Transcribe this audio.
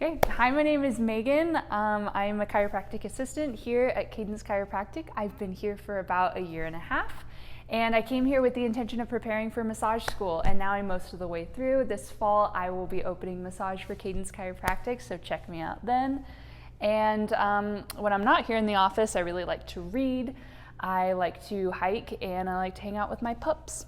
Okay, hi, my name is Megan. I'm a chiropractic assistant here at Cadence Chiropractic. I've been here for about a year and a half, and I came here with the intention of preparing for massage school, and now I'm most of the way through. This fall, I will be opening massage for Cadence Chiropractic, so check me out then. And when I'm not here in the office, I really like to read, I like to hike, and I like to hang out with my pups.